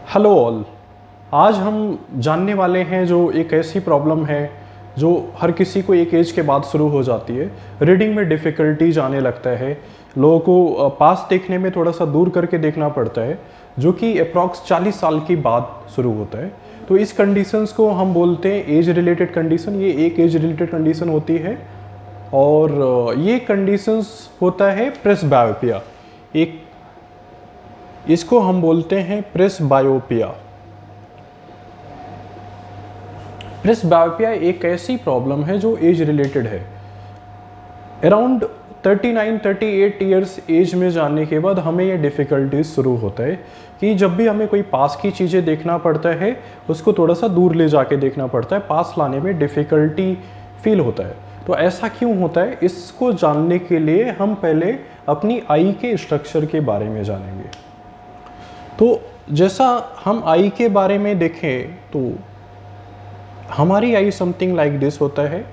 Hello all. आज हम जानने वाले हैं जो एक ऐसी प्रॉब्लम है जो हर किसी को एक एज के बाद शुरू हो जाती है। रीडिंग में डिफ़िकल्टीज आने लगता है, लोगों को पास देखने में थोड़ा सा दूर करके देखना पड़ता है, जो कि अप्रॉक्स 40 साल के बाद शुरू होता है। तो इस कंडीशंस को हम बोलते हैं एज रिलेटेड कंडीशन। ये एक एज रिलेटेड कंडीशन होती है और ये कंडीशंस होता है प्रेसबायोपिया। एक इसको हम बोलते हैं प्रेसबायोपिया। प्रेसबायोपिया एक ऐसी प्रॉब्लम है जो एज रिलेटेड है। अराउंड 39-38 ईयर्स एज में जाने के बाद हमें ये डिफ़िकल्टीज शुरू होता है कि जब भी हमें कोई पास की चीज़ें देखना पड़ता है उसको थोड़ा सा दूर ले जाके देखना पड़ता है, पास लाने में डिफ़िकल्टी फील होता है। तो ऐसा क्यों होता है, इसको जानने के लिए हम पहले अपनी आई के स्ट्रक्चर के बारे में जानेंगे। तो जैसा हम आई के बारे में देखें तो हमारी आई समथिंग लाइक दिस होता है।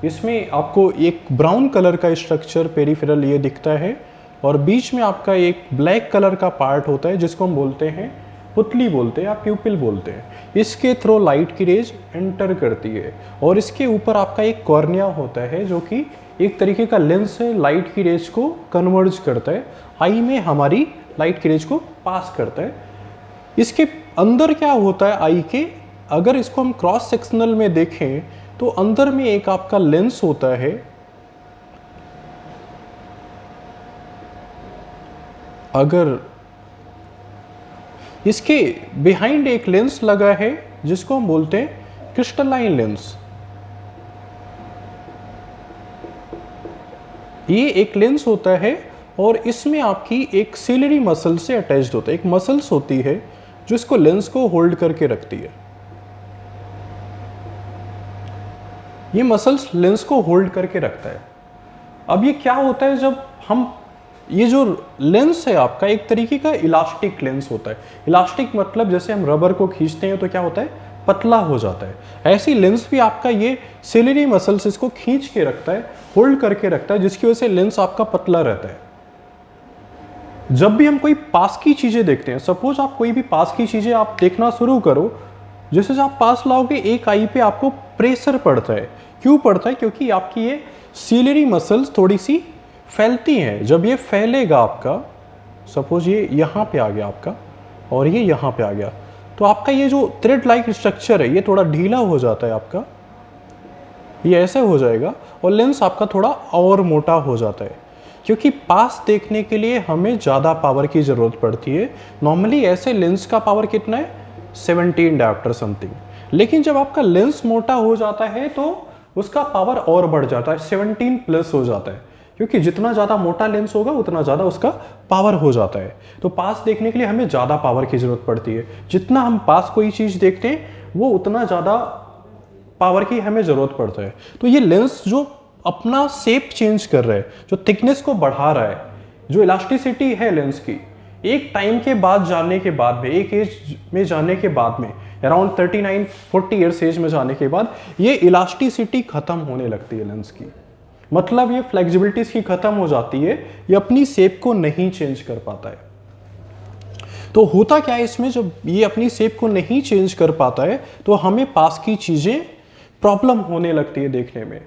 इसमें आपको एक ब्राउन कलर का स्ट्रक्चर पेरिफेरल ये दिखता है और बीच में आपका एक ब्लैक कलर का पार्ट होता है जिसको हम बोलते हैं पुतली बोलते हैं या प्यूपिल बोलते हैं। इसके थ्रू लाइट की रेज एंटर करती है और इसके ऊपर आपका एक कॉर्निया होता है जो कि एक तरीके का लेंस है, लाइट की रेज को कन्वर्ज करता है, आई में हमारी लाइट की रेज को पास करता है। इसके अंदर क्या होता है आई के, अगर इसको हम क्रॉस सेक्शनल में देखें तो अंदर में एक आपका लेंस होता है। अगर इसके बिहाइंड एक लेंस लगा है जिसको हम बोलते हैं क्रिस्टलाइन लेंस। ये एक लेंस होता है और इसमें आपकी एक सिलरी मसल से अटैच्ड होता है। एक मसल्स होती है जो इसको लेंस को होल्ड करके रखती है। ये मसल्स लेंस को होल्ड करके रखता है। अब ये क्या होता है, जब हम ये जो लेंस है आपका एक तरीके का इलास्टिक लेंस होता है। इलास्टिक मतलब जैसे हम रबर को खींचते हैं तो क्या होता है, पतला हो जाता है। ऐसी लेंस भी आपका ये सिलरी मसल्स इसको खींच के रखता है, होल्ड करके रखता है, जिसकी वजह से लेंस आपका पतला रहता है। जब भी हम कोई पास की चीज़ें देखते हैं, सपोज आप कोई भी पास की चीज़ें आप देखना शुरू करो, जैसे आप पास लाओगे एक आई पे आपको प्रेशर पड़ता है। क्यों पड़ता है, क्योंकि आपकी ये सिलरी मसल्स थोड़ी सी फैलती हैं। जब ये फैलेगा आपका, सपोज ये यहाँ पे आ गया आपका और ये यहाँ पे आ गया, तो आपका ये जो थ्रेड लाइक स्ट्रक्चर है ये थोड़ा ढीला हो जाता है आपका, ये ऐसे हो जाएगा और लेंस आपका थोड़ा और मोटा हो जाता है। क्योंकि पास देखने के लिए हमें ज़्यादा पावर की ज़रूरत पड़ती है। नॉर्मली ऐसे लेंस का पावर कितना है, 17 डायोप्टर समथिंग। लेकिन जब आपका लेंस मोटा हो जाता है तो उसका पावर और बढ़ जाता है, 17 प्लस हो जाता है। क्योंकि जितना ज़्यादा मोटा लेंस होगा उतना ज़्यादा उसका पावर हो जाता है। तो पास देखने के लिए हमें ज़्यादा पावर की ज़रूरत पड़ती है। जितना हम पास कोई चीज़ देखते हैं वो उतना ज़्यादा पावर की हमें ज़रूरत पड़ता है। तो ये लेंस जो अपना शेप चेंज कर रहा है, जो थिकनेस को बढ़ा रहा है, जो इलास्टिसिटी है लेंस की, एक टाइम के बाद जाने के बाद में, एक एज में जाने के बाद में, अराउंड 39-40 ईयर्स एज में जाने के बाद ये इलास्टिसिटी खत्म होने लगती है लेंस की। मतलब ये फ्लेक्सिबिलिटी इसकी खत्म हो जाती है, ये अपनी शेप को नहीं चेंज कर पाता है। तो होता क्या है इसमें, जब ये अपनी शेप को नहीं चेंज कर पाता है तो हमें पास की चीज़ें प्रॉब्लम होने लगती है देखने में।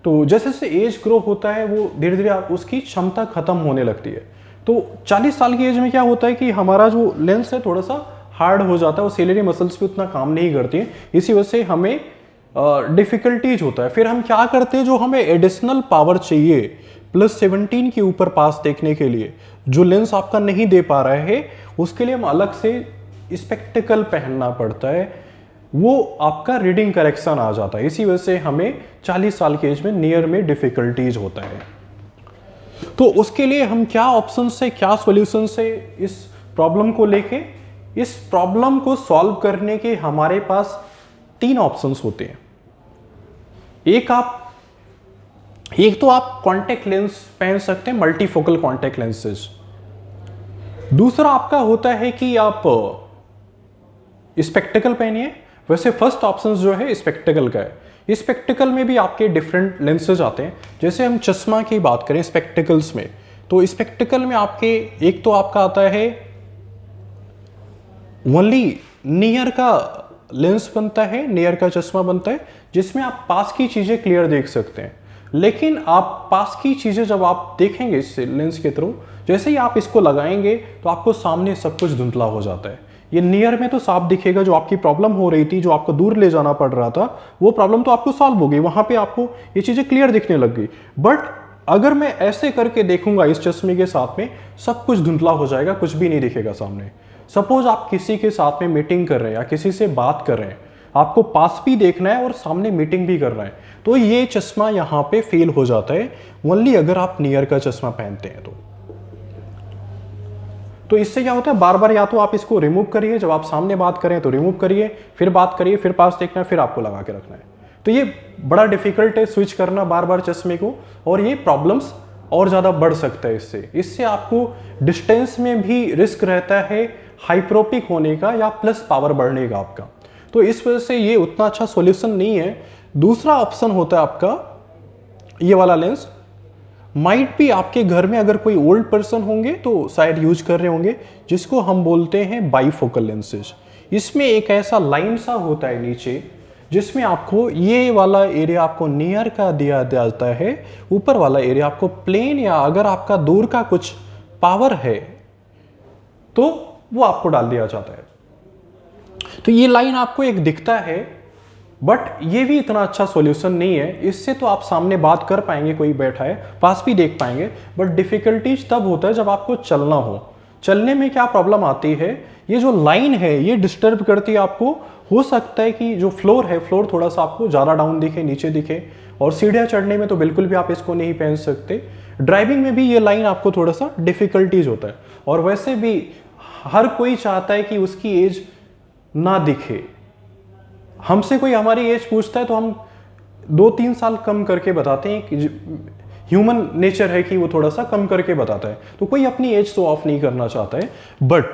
तो जैसे जैसे एज ग्रो होता है वो धीरे धीरे उसकी क्षमता खत्म होने लगती है। तो 40 साल की एज में क्या होता है कि हमारा जो लेंस है थोड़ा सा हार्ड हो जाता है, वो सिलरी मसल्स पे उतना काम नहीं करती है, इसी वजह से हमें डिफ़िकल्टीज होता है। फिर हम क्या करते हैं, जो हमें एडिशनल पावर चाहिए +17 के ऊपर पास देखने के लिए, जो लेंस आपका नहीं दे पा रहा है, उसके लिए हम अलग से स्पेक्टिकल पहनना पड़ता है। वो आपका रीडिंग करेक्शन आ जाता है। इसी वजह से हमें 40 साल के एज में नियर में डिफ़िकल्टीज होता है। तो उसके लिए हम क्या ऑप्शन से, क्या सॉल्यूशन से इस प्रॉब्लम को लेके, इस प्रॉब्लम को सॉल्व करने के हमारे पास 3 ऑप्शंस होते हैं। एक तो आप कॉन्टैक्ट लेंस पहन सकते हैं, मल्टीफोकल कॉन्टैक्ट लेंसेज। दूसरा आपका होता है कि आप स्पेक्टिकल पहनिए। वैसे फर्स्ट ऑप्शन जो है स्पेक्टिकल का है। स्पेक्टिकल में भी आपके डिफरेंट लेंसेज आते हैं। जैसे हम चश्मा की बात करें स्पेक्टिकल्स में, तो स्पेक्टिकल में आपके एक तो आपका आता है ओनली नियर का लेंस बनता है, नियर का चश्मा बनता है, जिसमें आप पास की चीज़ें क्लियर देख सकते हैं। लेकिन आप पास की चीज़ें जब आप देखेंगे इस लेंस के थ्रू, जैसे ही आप इसको लगाएंगे तो आपको सामने सब कुछ धुंधला हो जाता है। ये नियर में तो साफ दिखेगा, जो आपकी प्रॉब्लम हो रही थी, जो आपको दूर ले जाना पड़ रहा था, वो प्रॉब्लम तो आपको सॉल्व हो गई, वहाँ पे आपको ये चीज़ें क्लियर दिखने लग गई। बट अगर मैं ऐसे करके देखूंगा इस चश्मे के साथ में, सब कुछ धुंधला हो जाएगा, कुछ भी नहीं दिखेगा सामने। सपोज आप किसी के साथ में मीटिंग कर रहे हैं या किसी से बात कर रहे हैं, आपको पास भी देखना है और सामने मीटिंग भी करना है, तो ये चश्मा यहाँ पे फेल हो जाता है, ओनली अगर आप नियर का चश्मा पहनते हैं तो इससे क्या होता है, बार बार या तो आप इसको रिमूव करिए, जब आप सामने बात करें तो रिमूव करिए, फिर बात करिए, फिर पास देखना है, फिर आपको लगा के रखना है। तो ये बड़ा डिफिकल्ट है स्विच करना बार बार चश्मे को, और ये प्रॉब्लम्स और ज़्यादा बढ़ सकता है इससे आपको डिस्टेंस में भी रिस्क रहता है हाइप्रोपिक होने का या प्लस पावर बढ़ने का आपका। तो इस वजह से ये उतना अच्छा सॉल्यूशन नहीं है। दूसरा ऑप्शन होता है आपका ये वाला लेंस। माइट भी आपके घर में अगर कोई ओल्ड पर्सन होंगे तो शायद यूज कर रहे होंगे, जिसको हम बोलते हैं बाईफोकल लेंसेज। इसमें एक ऐसा लाइन सा होता है नीचे, जिसमें आपको ये वाला एरिया आपको नियर का दिया जाता है, ऊपर वाला एरिया आपको प्लेन, या अगर आपका दूर का कुछ पावर है तो वो आपको डाल दिया जाता है। तो ये लाइन आपको एक दिखता है, बट ये भी इतना अच्छा सॉल्यूशन नहीं है। इससे तो आप सामने बात कर पाएंगे, कोई बैठा है पास भी देख पाएंगे, बट डिफिकल्टीज तब होता है जब आपको चलना हो। चलने में क्या प्रॉब्लम आती है, ये जो लाइन है ये डिस्टर्ब करती है आपको। हो सकता है कि जो फ्लोर है, फ्लोर थोड़ा सा आपको ज़्यादा डाउन दिखे, नीचे दिखे, और सीढ़ियाँ चढ़ने में तो बिल्कुल भी आप इसको नहीं पहन सकते। ड्राइविंग में भी ये लाइन आपको थोड़ा सा डिफिकल्टीज होता है, और वैसे भी हर कोई चाहता है कि उसकी एज ना दिखे। हमसे कोई हमारी एज पूछता है तो हम 2-3 साल कम करके बताते हैं कि ह्यूमन नेचर है कि वो थोड़ा सा कम करके बताता है, तो कोई अपनी एज शो ऑफ नहीं करना चाहता है। बट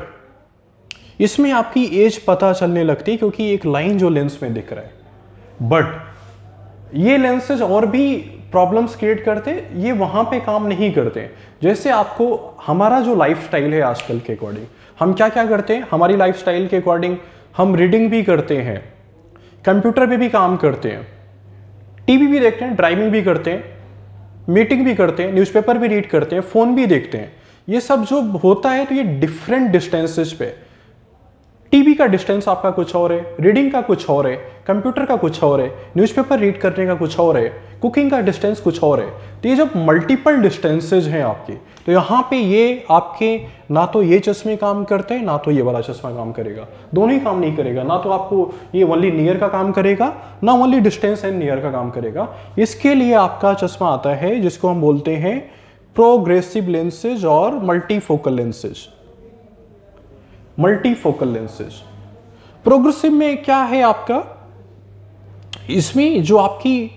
इसमें आपकी एज पता चलने लगती है, क्योंकि एक लाइन जो लेंस में दिख रहा है। बट ये लेंसेज और भी प्रॉब्लम्स क्रिएट करते, ये वहां पे काम नहीं करते। जैसे आपको हमारा जो लाइफस्टाइल है आजकल के अकॉर्डिंग, हम क्या क्या करते हैं, हमारी लाइफस्टाइल के अकॉर्डिंग हम रीडिंग भी करते हैं, कंप्यूटर पे भी काम करते हैं, टीवी भी देखते हैं, ड्राइविंग भी करते हैं, मीटिंग भी करते हैं, न्यूज़पेपर भी रीड करते हैं, फोन भी देखते हैं। ये सब जो होता है तो ये डिफरेंट डिस्टेंसेस पे। टीवी का डिस्टेंस आपका कुछ और है, रीडिंग का कुछ और है, कंप्यूटर का कुछ और है, न्यूज़पेपर रीड करने का कुछ और है, कुकिंग का डिस्टेंस कुछ और है। तो ये जब मल्टीपल डिस्टेंसेज हैं आपके, तो यहाँ पे ये आपके ना तो ये चश्मे काम करते हैं, ना तो ये वाला चश्मा काम करेगा, दोनों ही काम नहीं करेगा। ना तो आपको ये ओनली नियर का काम करेगा, ना ओनली डिस्टेंस एंड नियर का काम करेगा। इसके लिए आपका चश्मा आता है जिसको हम बोलते हैं प्रोग्रेसिव लेंसेज और multifocal lenses. Multifocal lenses progressive में क्या है आपका, इसमें जो आपकी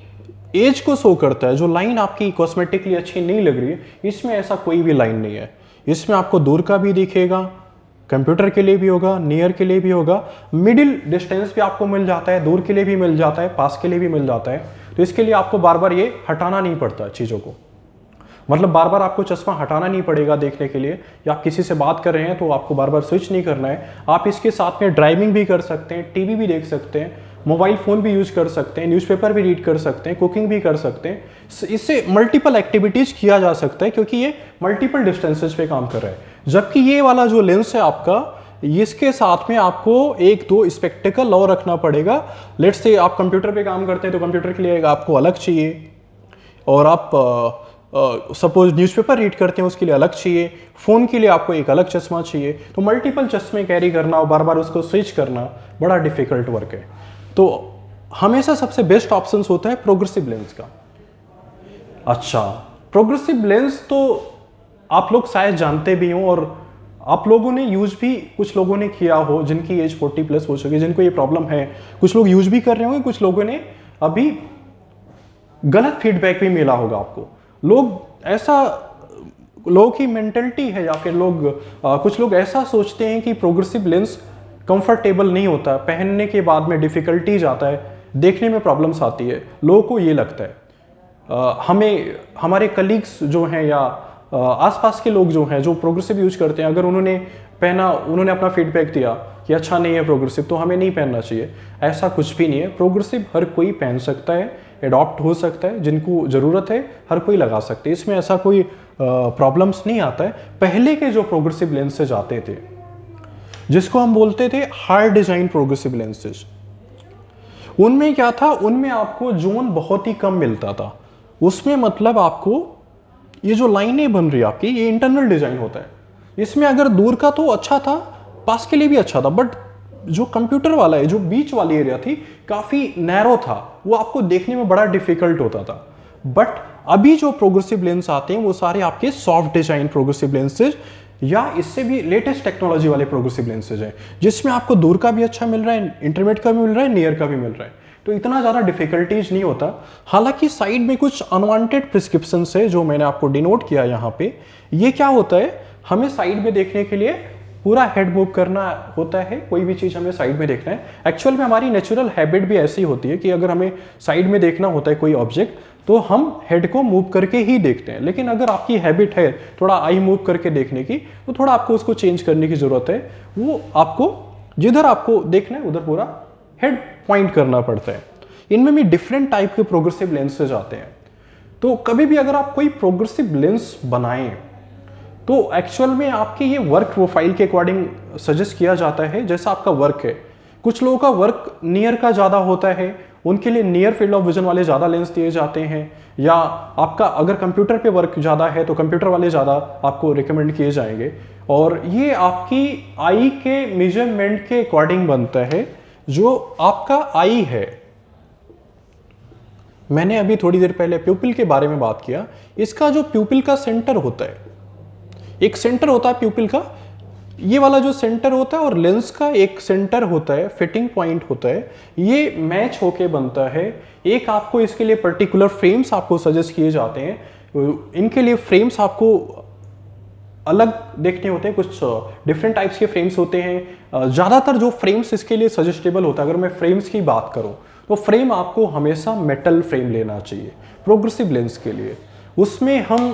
एज को शो करता है, जो लाइन आपकी कॉस्मेटिकली अच्छी नहीं लग रही है, इसमें ऐसा कोई भी लाइन नहीं है। इसमें आपको दूर का भी दिखेगा, कंप्यूटर के लिए भी होगा, नियर के लिए भी होगा, मिडिल डिस्टेंस भी आपको मिल जाता है, दूर के लिए भी मिल जाता है, पास के लिए भी मिल जाता है। तो इसके लिए आपको बार बार ये हटाना नहीं पड़ता चीज़ों को, मतलब बार बार आपको चश्मा हटाना नहीं पड़ेगा देखने के लिए, या आप किसी से बात कर रहे हैं तो आपको बार बार स्विच नहीं करना है। आप इसके साथ में ड्राइविंग भी कर सकते हैं, टीवी भी देख सकते हैं, मोबाइल फ़ोन भी यूज कर सकते हैं, न्यूज़पेपर भी रीड कर सकते हैं, कुकिंग भी कर सकते हैं। इससे मल्टीपल एक्टिविटीज़ किया जा सकता है, क्योंकि ये मल्टीपल डिस्टेंसेज पे काम कर रहा है। जबकि ये वाला जो लेंस है आपका, इसके साथ में आपको 1-2 स्पेक्टिकल और रखना पड़ेगा। लेट्स से आप कंप्यूटर पे काम करते हैं तो कंप्यूटर के लिए आपको अलग चाहिए, और आप सपोज न्यूज़पेपर रीड करते हैं उसके लिए अलग चाहिए, फ़ोन के लिए आपको एक अलग चश्मा चाहिए। तो मल्टीपल चश्मे कैरी करना और बार बार उसको स्विच करना बड़ा डिफिकल्ट वर्क है। तो हमेशा सबसे बेस्ट ऑप्शन होता है प्रोग्रेसिव लेंस का। अच्छा, प्रोग्रेसिव लेंस तो आप लोग शायद जानते भी हों, और आप लोगों ने यूज भी, कुछ लोगों ने किया हो जिनकी एज 40+ हो चुकी है, जिनको ये प्रॉब्लम है, कुछ लोग यूज भी कर रहे होंगे, कुछ लोगों ने अभी गलत फीडबैक भी मिला होगा आपको। लोग की मेंटलिटी है, या फिर कुछ लोग ऐसा सोचते हैं कि प्रोग्रेसिव लेंस कंफर्टेबल नहीं होता, पहनने के बाद में डिफिकल्टीज आता है, देखने में प्रॉब्लम्स आती है, लोगों को ये लगता है। हमें हमारे कलीग्स जो हैं या आसपास के लोग जो हैं जो प्रोग्रेसिव यूज करते हैं, अगर उन्होंने पहना, उन्होंने अपना फीडबैक दिया कि अच्छा नहीं है प्रोग्रेसिव तो हमें नहीं पहनना चाहिए, ऐसा कुछ भी नहीं है। प्रोग्रेसिव हर कोई पहन सकता है, एडॉप्ट हो सकता है, जिनको ज़रूरत है हर कोई लगा सकते हैं, इसमें ऐसा कोई प्रॉब्लम्स नहीं आता है। पहले के जो प्रोग्रेसिव लेंसेज आते थे जिसको हम बोलते थे हार्ड डिजाइन प्रोग्रेसिव लेंसेज, उनमें क्या था, उनमें आपको जोन बहुत ही कम मिलता था। उसमें मतलब आपको ये जो लाइनें बन रही है आपकी, ये इंटरनल डिजाइन होता है। इसमें अगर दूर का तो अच्छा था, पास के लिए भी अच्छा था, बट जो कंप्यूटर वाला है, जो बीच वाली एरिया थी काफ़ी नैरो था, वो आपको देखने में बड़ा डिफिकल्ट होता था। बट अभी जो प्रोग्रेसिव लेंस आते हैं वो सारे आपके सॉफ्ट डिजाइन प्रोग्रेसिव लेंसेज या इससे भी लेटेस्ट टेक्नोलॉजी वाले प्रोग्रेसिव लेंसेज हैं, जिसमें आपको दूर का भी अच्छा मिल रहा है, इंटरमीडिएट का भी मिल रहा है, नियर का भी मिल रहा है, तो इतना ज़्यादा डिफिकल्टीज नहीं होता। हालांकि साइड में कुछ अनवांटेड प्रिस्क्रिप्शन है जो मैंने आपको डिनोट किया यहाँ पे। ये क्या होता है, हमें साइड में देखने के लिए पूरा हेड मूव करना होता है, कोई भी चीज़ हमें साइड में देखना है। एक्चुअल में हमारी नेचुरल हैबिट भी ऐसी होती है कि अगर हमें साइड में देखना होता है कोई ऑब्जेक्ट तो हम हेड को मूव करके ही देखते हैं। लेकिन अगर आपकी हैबिट है थोड़ा आई मूव करके देखने की, तो थोड़ा आपको उसको चेंज करने की ज़रूरत है। वो आपको जिधर आपको देखना है उधर पूरा हेड पॉइंट करना पड़ता है। इनमें भी डिफरेंट टाइप के प्रोग्रेसिव लेंसेज आते हैं। तो कभी भी अगर आप कोई प्रोग्रेसिव लेंस बनाएं तो एक्चुअल में आपके ये वर्क प्रोफाइल के अकॉर्डिंग सजेस्ट किया जाता है, जैसा आपका वर्क है। कुछ लोगों का वर्क नियर का ज़्यादा होता है, उनके लिए नियर फील्ड ऑफ विजन वाले ज़्यादा लेंस दिए जाते हैं, या आपका अगर कंप्यूटर पे वर्क ज़्यादा है तो कंप्यूटर वाले ज़्यादा आपको रिकमेंड किए जाएंगे। और ये आपकी आई के मेजरमेंट के अकॉर्डिंग बनता है। जो आपका आई है, मैंने अभी थोड़ी देर पहले प्यूपिल के बारे में बात किया, इसका जो प्यूपिल का सेंटर होता है, एक सेंटर होता है प्यूपिल का, ये वाला जो सेंटर होता है, और लेंस का एक सेंटर होता है, फिटिंग पॉइंट होता है, ये मैच होके बनता है। एक आपको इसके लिए पर्टिकुलर फ्रेम्स आपको सजेस्ट किए जाते हैं, इनके लिए फ्रेम्स आपको अलग देखने होते हैं, कुछ डिफरेंट टाइप्स के फ्रेम्स होते हैं। ज़्यादातर जो फ्रेम्स इसके लिए सजेस्टेबल होता है, अगर मैं फ्रेम्स की बात करूँ तो फ्रेम आपको हमेशा मेटल फ्रेम लेना चाहिए प्रोग्रेसिव लेंस के लिए। उसमें हम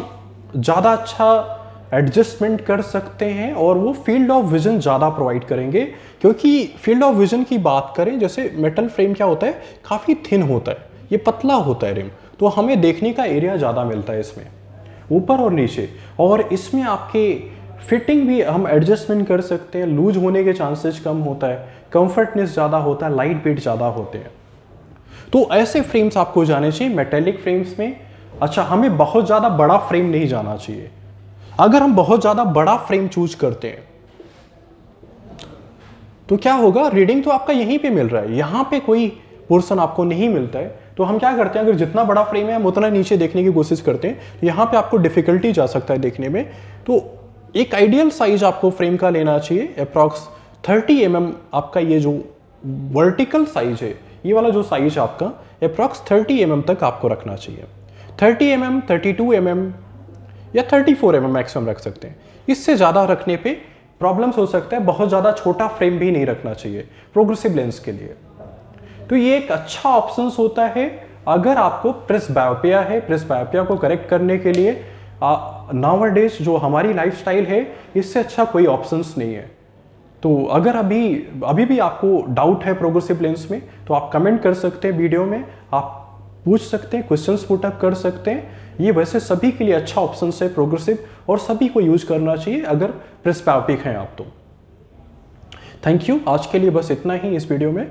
ज़्यादा अच्छा एडजस्टमेंट कर सकते हैं और वो फील्ड ऑफ विजन ज़्यादा प्रोवाइड करेंगे। क्योंकि फील्ड ऑफ विजन की बात करें, जैसे मेटल फ्रेम क्या होता है, काफ़ी थिन होता है, ये पतला होता है रिम, तो हमें देखने का एरिया ज़्यादा मिलता है इसमें, ऊपर और नीचे। और इसमें आपके फिटिंग भी हम एडजस्टमेंट कर सकते हैं, लूज होने के चांसेस कम होता है, कंफर्टनेस ज़्यादा होता है, लाइट वेट ज़्यादा होते हैं। तो ऐसे फ्रेम्स आपको जाने चाहिए मेटेलिक फ्रेम्स में। अच्छा, हमें बहुत ज़्यादा बड़ा फ्रेम नहीं जाना चाहिए। अगर हम बहुत ज़्यादा बड़ा फ्रेम चूज करते हैं तो क्या होगा, रीडिंग तो आपका यहीं पे मिल रहा है, यहाँ पे कोई पोर्शन आपको नहीं मिलता है। तो हम क्या करते हैं, अगर जितना बड़ा फ्रेम है हम उतना नीचे देखने की कोशिश करते हैं, तो यहाँ पे आपको डिफिकल्टी जा सकता है देखने में। तो एक आइडियल साइज आपको फ्रेम का लेना चाहिए, अप्रॉक्स 30 mm आपका ये जो वर्टिकल साइज है, ये वाला जो साइज है आपका अप्रॉक्स 30 mm तक आपको रखना चाहिए। 30 mm, 32 mm या 34 mm मैक्सिमम रख सकते हैं। इससे ज़्यादा रखने पे प्रॉब्लम्स हो सकता है। बहुत ज़्यादा छोटा फ्रेम भी नहीं रखना चाहिए प्रोग्रेसिव लेंस के लिए। तो ये एक अच्छा ऑप्शन होता है अगर आपको प्रेस बायोपिया है। प्रेस बायोपिया को करेक्ट करने के लिए नाउअडेज जो हमारी लाइफस्टाइल है, इससे अच्छा कोई ऑप्शंस नहीं है। तो अगर अभी भी आपको डाउट है प्रोग्रेसिव लेंस में, तो आप कमेंट कर सकते हैं वीडियो में, आप पूछ सकते हैं, क्वेश्चंस पुटअप कर सकते हैं। ये वैसे सभी के लिए अच्छा ऑप्शन है प्रोग्रेसिव, और सभी को यूज करना चाहिए अगर प्रेस्बायोपिक हैं आप तो। थैंक यू, आज के लिए बस इतना ही इस वीडियो में।